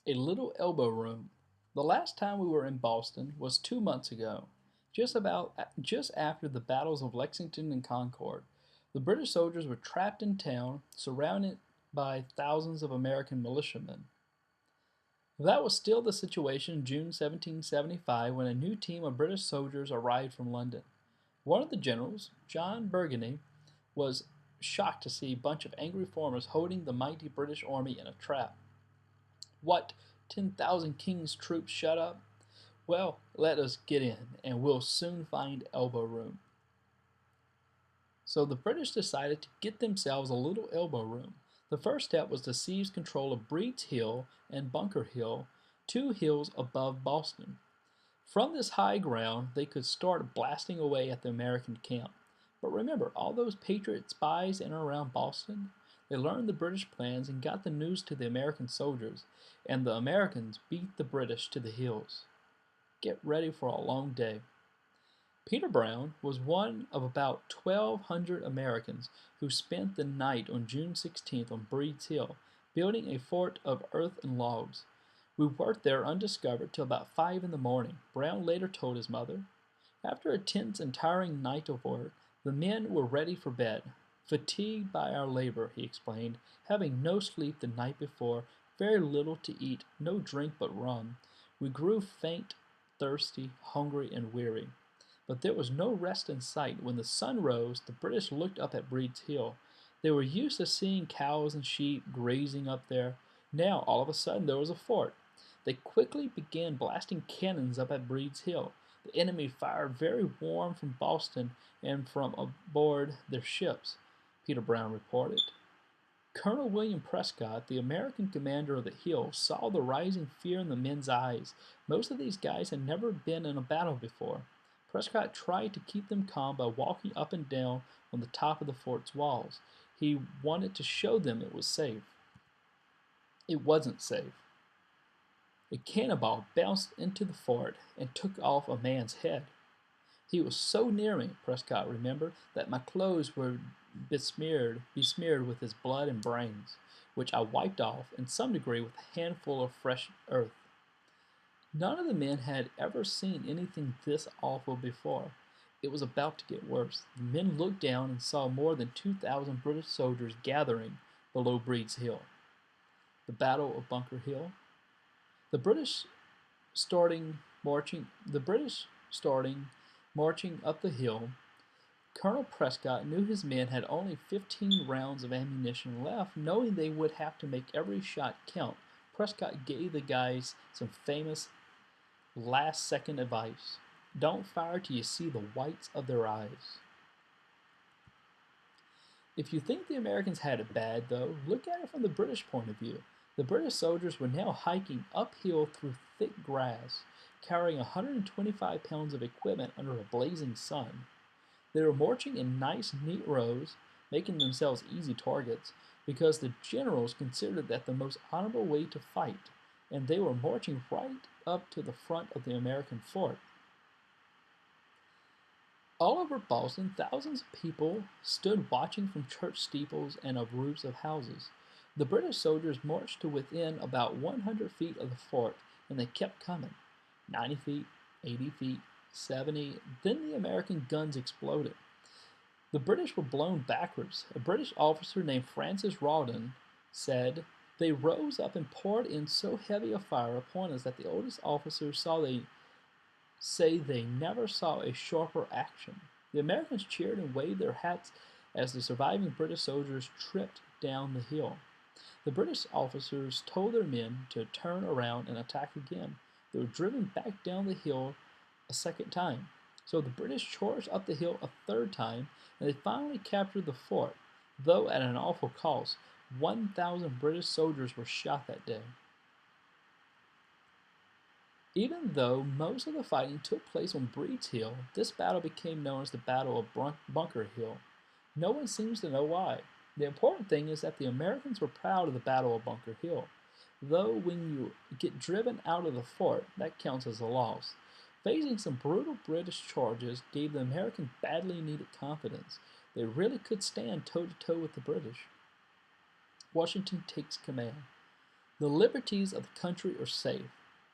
A little elbow room. The last time we were in Boston was 2 months ago, just after the battles of Lexington and Concord. The British soldiers were trapped in town, surrounded by thousands of American militiamen. That was still the situation in June 1775 when a new team of British soldiers arrived from London. One of the generals, John Burgoyne, was shocked to see a bunch of angry farmers holding the mighty British army in a trap. What? 10,000 King's troops shut up? Well, let us get in, and we'll soon find elbow room. So the British decided to get themselves a little elbow room. The first step was to seize control of Breed's Hill and Bunker Hill, two hills above Boston. From this high ground, they could start blasting away at the American camp. But remember, all those Patriot spies in and around Boston? They learned the British plans and got the news to the American soldiers, and the Americans beat the British to the hills. Get ready for a long day. Peter Brown was one of about 1,200 Americans who spent the night on June 16th on Breed's Hill, building a fort of earth and logs. We worked there undiscovered till about 5 in the morning, Brown later told his mother. After a tense and tiring night of work, the men were ready for bed. Fatigued by our labor, he explained, having no sleep the night before, very little to eat, no drink but rum. We grew faint, thirsty, hungry, and weary. But there was no rest in sight. When the sun rose, the British looked up at Breed's Hill. They were used to seeing cows and sheep grazing up there. Now, all of a sudden, there was a fort. They quickly began blasting cannons up at Breed's Hill. The enemy fired very warm from Boston and from aboard their ships, Peter Brown reported. Colonel William Prescott, the American commander of the hill, saw the rising fear in the men's eyes. Most of these guys had never been in a battle before. Prescott tried to keep them calm by walking up and down on the top of the fort's walls. He wanted to show them it was safe. It wasn't safe. A cannonball bounced into the fort and took off a man's head. He was so near me, Prescott remembered, that my clothes were besmeared with his blood and brains, which I wiped off in some degree with a handful of fresh earth. None of the men had ever seen anything this awful before. It was about to get worse. The men looked down and saw more than 2,000 British soldiers gathering below Breed's Hill. The Battle of Bunker Hill. The British starting marching up the hill. Colonel Prescott knew his men had only 15 rounds of ammunition left. Knowing they would have to make every shot count, Prescott gave the guys some famous last-second advice. Don't fire till you see the whites of their eyes. If you think the Americans had it bad, though, look at it from the British point of view. The British soldiers were now hiking uphill through thick grass, carrying 125 pounds of equipment under a blazing sun. They were marching in nice, neat rows, making themselves easy targets, because the generals considered that the most honorable way to fight, and they were marching right up to the front of the American fort. All over Boston, thousands of people stood watching from church steeples and of roofs of houses. The British soldiers marched to within about 100 feet of the fort, and they kept coming. 90 feet, 80 feet, 70, then the American guns exploded. The British were blown backwards. A British officer named Francis Rawdon said, "They rose up and poured in so heavy a fire upon us that the oldest officers say they never saw a sharper action." The Americans cheered and waved their hats as the surviving British soldiers tripped down the hill. The British officers told their men to turn around and attack again. They were driven back down the hill a second time. So the British charged up the hill a third time, and they finally captured the fort, though at an awful cost. 1,000 British soldiers were shot that day. Even though most of the fighting took place on Breed's Hill, this battle became known as the Battle of Bunker Hill. No one seems to know why. The important thing is that the Americans were proud of the Battle of Bunker Hill, though when you get driven out of the fort, that counts as a loss. Facing some brutal British charges gave the Americans badly needed confidence. They really could stand toe-to-toe with the British. Washington takes command. The liberties of the country are safe.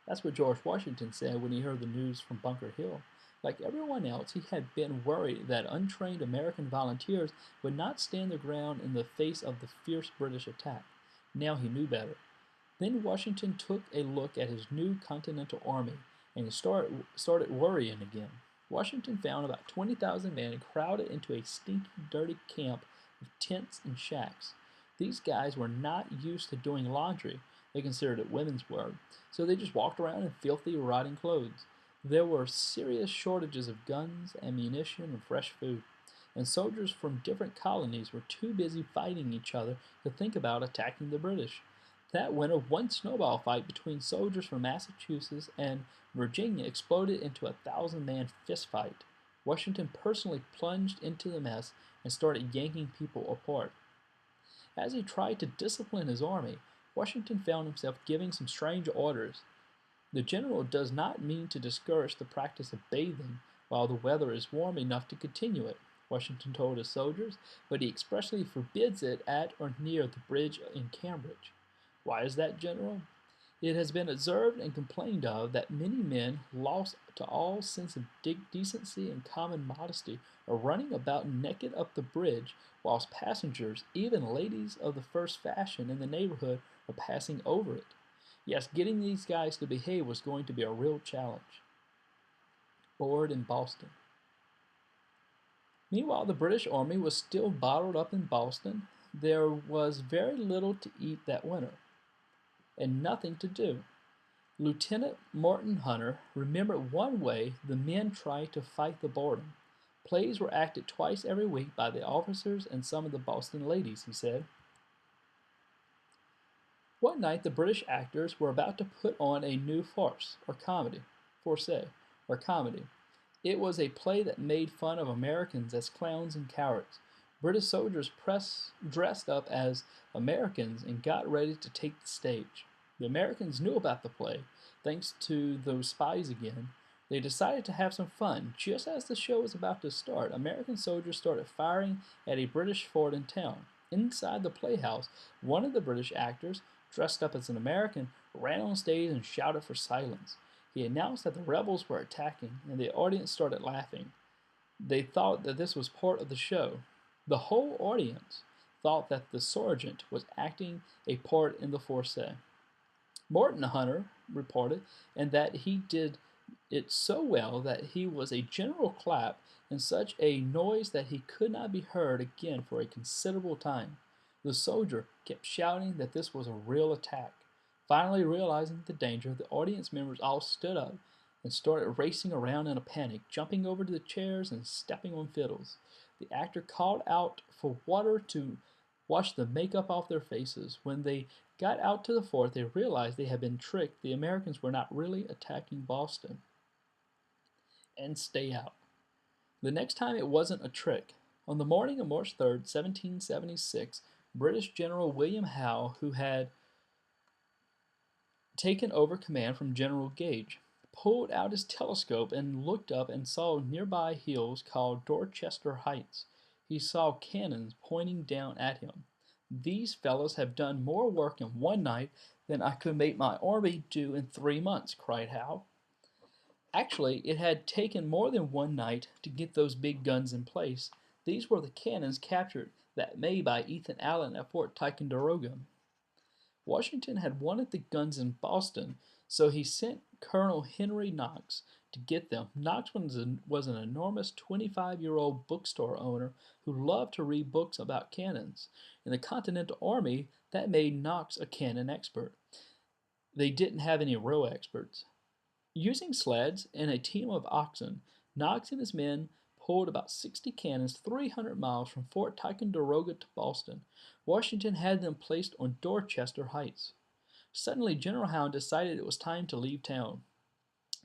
That's what George Washington said when he heard the news from Bunker Hill. Like everyone else, he had been worried that untrained American volunteers would not stand their ground in the face of the fierce British attack. Now he knew better. Then Washington took a look at his new Continental Army, and he started worrying again. Washington found about 20,000 men crowded into a stinky, dirty camp of tents and shacks. These guys were not used to doing laundry. They considered it women's work, so they just walked around in filthy, rotting clothes. There were serious shortages of guns, ammunition, and fresh food, and soldiers from different colonies were too busy fighting each other to think about attacking the British. That winter, one snowball fight between soldiers from Massachusetts and Virginia exploded into a 1,000-man fistfight. Washington personally plunged into the mess and started yanking people apart. As he tried to discipline his army, Washington found himself giving some strange orders. The general does not mean to discourage the practice of bathing while the weather is warm enough to continue it, Washington told his soldiers, but he expressly forbids it at or near the bridge in Cambridge. Why is that, General? It has been observed and complained of that many men, lost to all sense of decency and common modesty, are running about naked up the bridge, whilst passengers, even ladies of the first fashion in the neighborhood, are passing over it. Yes, getting these guys to behave was going to be a real challenge. Board in Boston. Meanwhile, the British Army was still bottled up in Boston. There was very little to eat that winter, and nothing to do. Lieutenant Martin Hunter remembered one way the men tried to fight the boredom. Plays were acted twice every week by the officers and some of the Boston ladies, he said. One night the British actors were about to put on a new farce, or comedy, It was a play that made fun of Americans as clowns and cowards. British soldiers dressed up as Americans and got ready to take the stage. The Americans knew about the play, thanks to those spies again. They decided to have some fun. Just as the show was about to start, American soldiers started firing at a British fort in town. Inside the playhouse, one of the British actors, dressed up as an American, ran on stage and shouted for silence. He announced that the rebels were attacking, and the audience started laughing. They thought that this was part of the show. The whole audience thought that the sergeant was acting a part in the farce. Martin Hunter reported, and that he did it so well that he was a general clap and such a noise that he could not be heard again for a considerable time. The soldier kept shouting that this was a real attack. Finally realizing the danger, the audience members all stood up and started racing around in a panic, jumping over to the chairs and stepping on fiddles. The actor called out for water to wash the makeup off their faces. When they got out to the fort, they realized they had been tricked. The Americans were not really attacking Boston. And stay out. The next time it wasn't a trick. On the morning of March 3rd, 1776, British General William Howe, who had taken over command from General Gage, pulled out his telescope and looked up and saw nearby hills called Dorchester Heights. He saw cannons pointing down at him. These fellows have done more work in one night than I could make my army do in 3 months, cried Howe. Actually, it had taken more than one night to get those big guns in place. These were the cannons captured that May by Ethan Allen at Fort Ticonderoga. Washington had wanted the guns in Boston, so he sent Colonel Henry Knox to get them. Knox was an enormous 25-year-old bookstore owner who loved to read books about cannons. In the Continental Army, that made Knox a cannon expert. They didn't have any real experts. Using sleds and a team of oxen, Knox and his men pulled about 60 cannons 300 miles from Fort Ticonderoga to Boston. Washington had them placed on Dorchester Heights. Suddenly, General Howe decided it was time to leave town.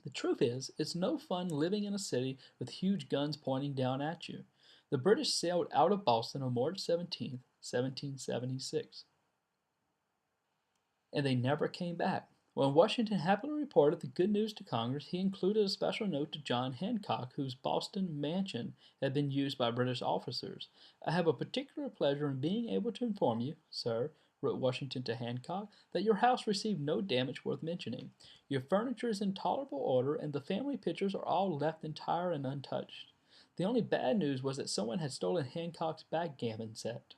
The truth is, it's no fun living in a city with huge guns pointing down at you. The British sailed out of Boston on March 17, 1776, and they never came back. When Washington happily reported the good news to Congress, he included a special note to John Hancock, whose Boston mansion had been used by British officers. I have a particular pleasure in being able to inform you, sir, wrote Washington to Hancock, that your house received no damage worth mentioning. Your furniture is in tolerable order, and the family pictures are all left entire and untouched. The only bad news was that someone had stolen Hancock's backgammon set.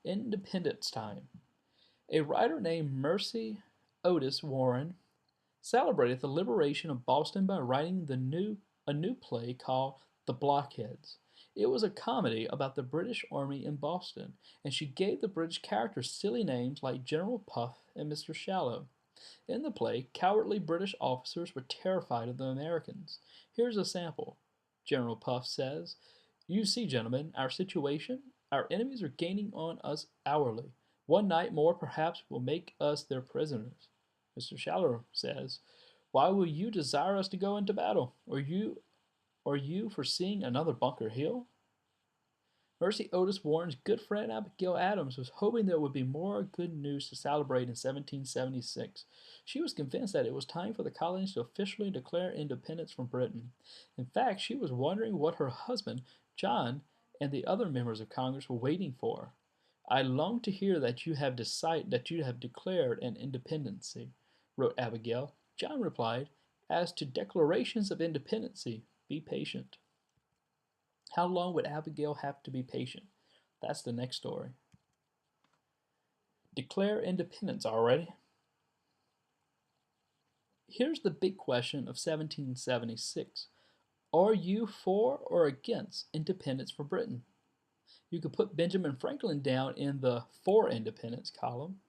Independence Time. A writer named Mercy Otis Warren celebrated the liberation of Boston by writing a new play called The Blockheads. It was a comedy about the British Army in Boston, and she gave the British characters silly names like General Puff and Mr. Shallow. In the play, cowardly British officers were terrified of the Americans. Here's a sample. General Puff says, "You see, gentlemen, our situation. Our enemies are gaining on us hourly. One night more perhaps will make us their prisoners." Mr. Shallow says, "Why will you desire us to go into battle? Are you foreseeing another Bunker Hill?" Mercy Otis Warren's good friend Abigail Adams was hoping there would be more good news to celebrate in 1776. She was convinced that it was time for the colonies to officially declare independence from Britain. In fact, she was wondering what her husband, John, and the other members of Congress were waiting for. "I long to hear that you have declared an independency," wrote Abigail. John replied, "As to declarations of independency, be patient." How long would Abigail have to be patient? That's the next story. Declare independence already? Here's the big question of 1776. Are you for or against independence for Britain? You could put Benjamin Franklin down in the for independence column.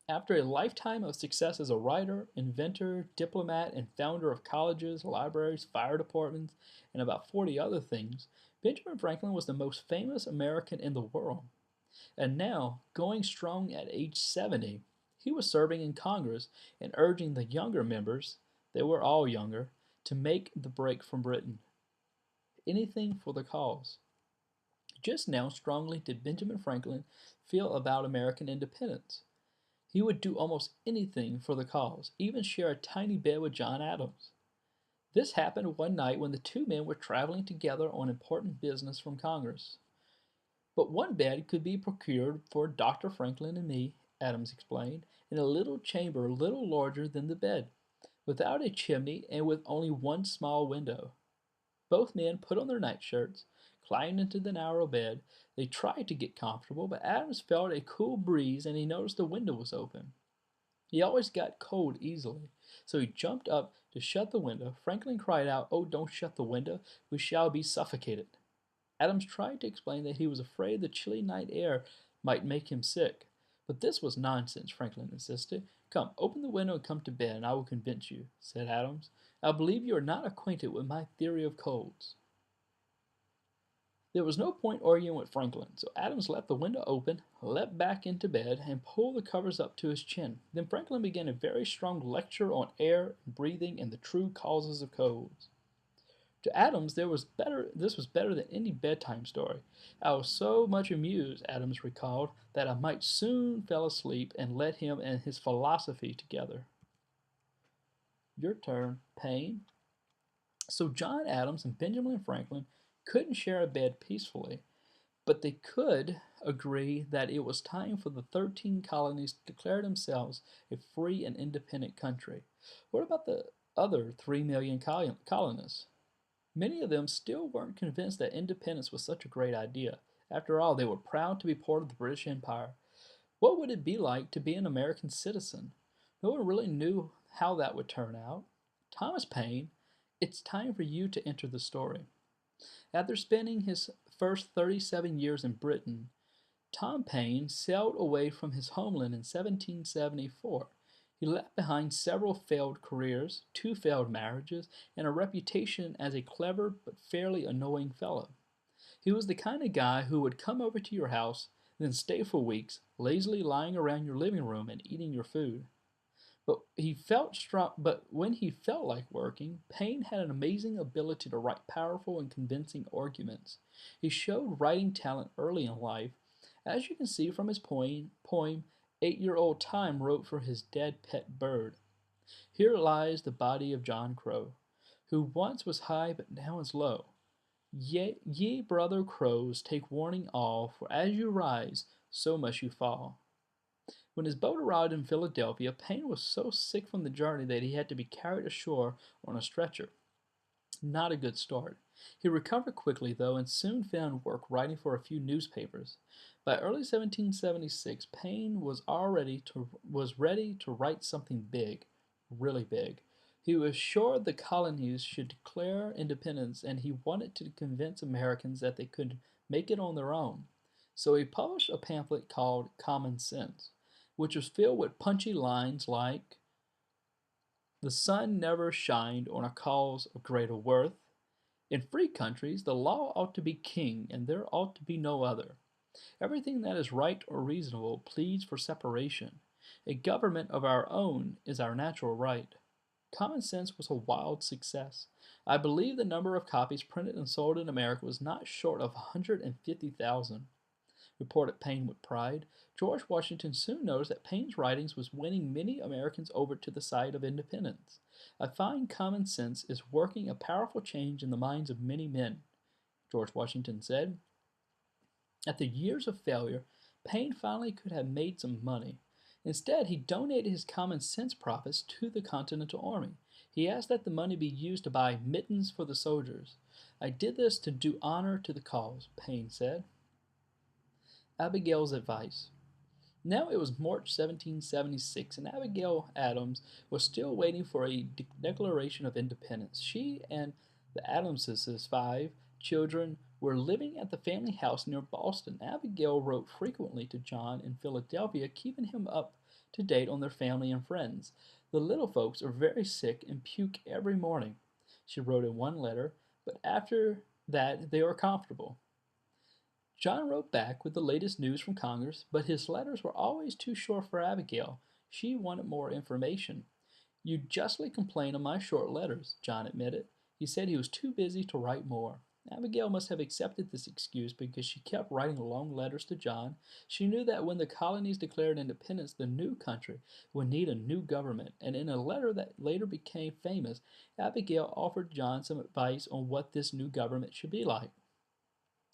After a lifetime of success as a writer, inventor, diplomat, and founder of colleges, libraries, fire departments, and about 40 other things, Benjamin Franklin was the most famous American in the world. And now, going strong at age 70, he was serving in Congress and urging the younger members, they were all younger, to make the break from Britain. Anything for the cause. Just now strongly did Benjamin Franklin feel about American independence. He would do almost anything for the cause, even share a tiny bed with John Adams. This happened one night when the two men were traveling together on important business from Congress. "But one bed could be procured for Dr. Franklin and me," Adams explained, "in a little chamber little larger than the bed, without a chimney and with only one small window." Both men put on their nightshirts, climbed into the narrow bed. They tried to get comfortable, but Adams felt a cool breeze and he noticed the window was open. He always got cold easily, so he jumped up to shut the window. Franklin cried out, "Oh, don't shut the window, we shall be suffocated." Adams tried to explain that he was afraid the chilly night air might make him sick. But this was nonsense, Franklin insisted. "Come, open the window and come to bed, and I will convince you," said Adams. "I believe you are not acquainted with my theory of colds." There was no point arguing with Franklin, so Adams left the window open, leapt back into bed, and pulled the covers up to his chin. Then Franklin began a very strong lecture on air and breathing and the true causes of colds. To Adams, this was better than any bedtime story. "I was so much amused," Adams recalled, "that I might soon fell asleep and let him and his philosophy together." Your turn, Payne. So John Adams and Benjamin Franklin couldn't share a bed peacefully, but they could agree that it was time for the 13 colonies to declare themselves a free and independent country. What about the other 3 million colonists? Many of them still weren't convinced that independence was such a great idea. After all, they were proud to be part of the British Empire. What would it be like to be an American citizen? No one really knew how that would turn out. Thomas Paine, it's time for you to enter the story. After spending his first 37 years in Britain, Tom Paine sailed away from his homeland in 1774. He left behind several failed careers, 2 failed marriages, and a reputation as a clever but fairly annoying fellow. He was the kind of guy who would come over to your house, then stay for weeks, lazily lying around your living room and eating your food. But when he felt like working, Paine had an amazing ability to write powerful and convincing arguments. He showed writing talent early in life, as you can see from his poem 8-Year-Old Time wrote for his dead pet bird. "Here lies the body of John Crow, who once was high but now is low. Ye brother crows, take warning all, for as you rise, so must you fall. When his boat arrived in Philadelphia, Payne was so sick from the journey that he had to be carried ashore on a stretcher. Not a good start. He recovered quickly, though, and soon found work writing for a few newspapers. By early 1776, Payne was ready to write something big, really big. He was sure the colonies should declare independence, and he wanted to convince Americans that they could make it on their own. So he published a pamphlet called Common Sense, which was filled with punchy lines like, "The sun never shined on a cause of greater worth. In free countries, the law ought to be king, and there ought to be no other. Everything that is right or reasonable pleads for separation. A government of our own is our natural right." Common Sense was a wild success. I believe the number of copies printed and sold in America was not short of 150,000. Reported Payne with pride. George Washington soon noticed that Payne's writings was winning many Americans over to the side of independence. "I find Common Sense is working a powerful change in the minds of many men," George Washington said. After years of failure, Payne finally could have made some money. Instead, he donated his Common Sense profits to the Continental Army. He asked that the money be used to buy mittens for the soldiers. "I did this to do honor to the cause," Payne said. Abigail's advice. Now it was March 1776, and Abigail Adams was still waiting for a declaration of independence. She and the Adamses' 5 children were living at the family house near Boston. Abigail wrote frequently to John in Philadelphia, keeping him up to date on their family and friends. "The little folks are very sick and puke every morning," she wrote in one letter, "but after that they are comfortable." John wrote back with the latest news from Congress, but his letters were always too short for Abigail. She wanted more information. "You justly complain of my short letters," John admitted. He said he was too busy to write more. Abigail must have accepted this excuse because she kept writing long letters to John. She knew that when the colonies declared independence, the new country would need a new government, and in a letter that later became famous, Abigail offered John some advice on what this new government should be like.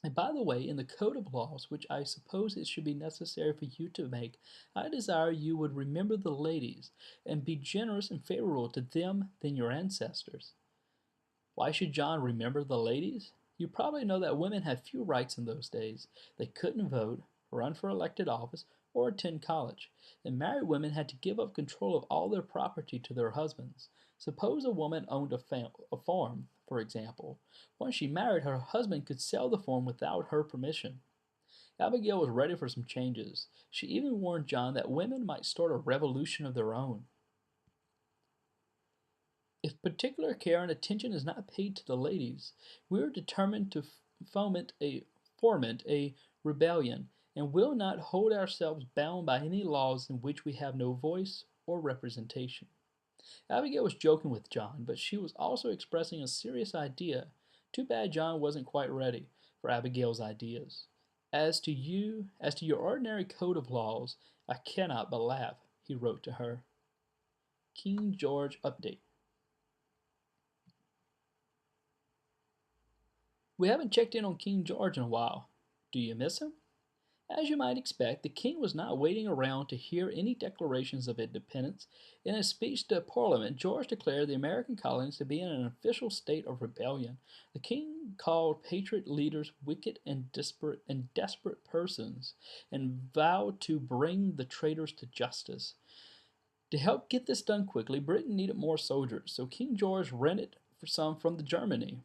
"And by the way, in the code of laws, which I suppose it should be necessary for you to make, I desire you would remember the ladies, and be generous and favorable to them than your ancestors." Why should John remember the ladies? You probably know that women had few rights in those days. They couldn't vote, run for elected office, or attend college, and married women had to give up control of all their property to their husbands. Suppose a woman owned a farm, for example. Once she married, her husband could sell the farm without her permission. Abigail was ready for some changes. She even warned John that women might start a revolution of their own. "If particular care and attention is not paid to the ladies, we are determined to foment a rebellion, and will not hold ourselves bound by any laws in which we have no voice or representation." Abigail was joking with John, but she was also expressing a serious idea. Too bad John wasn't quite ready for Abigail's ideas. As to your ordinary code of laws, I cannot but laugh," he wrote to her. King George update. "We haven't checked in on King George in a while. Do you miss him?" As you might expect, the king was not waiting around to hear any declarations of independence. In a speech to Parliament, George declared the American colonies to be in an official state of rebellion. The king called patriot leaders wicked and desperate persons, and vowed to bring the traitors to justice. To help get this done quickly, Britain needed more soldiers, so King George rented some from Germany.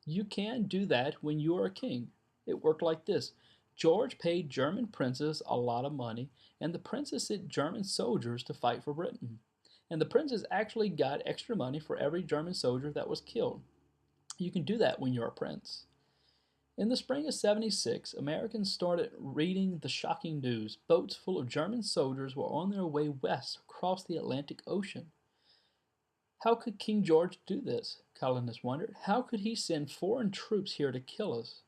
You can do that when you are a king. It worked like this. George paid German princes a lot of money, and the princes sent German soldiers to fight for Britain. And the princes actually got extra money for every German soldier that was killed. You can do that when you're a prince. In the spring of 76, Americans started reading the shocking news. Boats full of German soldiers were on their way west across the Atlantic Ocean. How could King George do this? Colonists wondered. How could he send foreign troops here to kill us?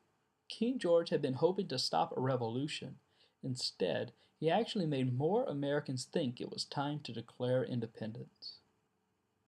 King George had been hoping to stop a revolution. Instead, he actually made more Americans think it was time to declare independence.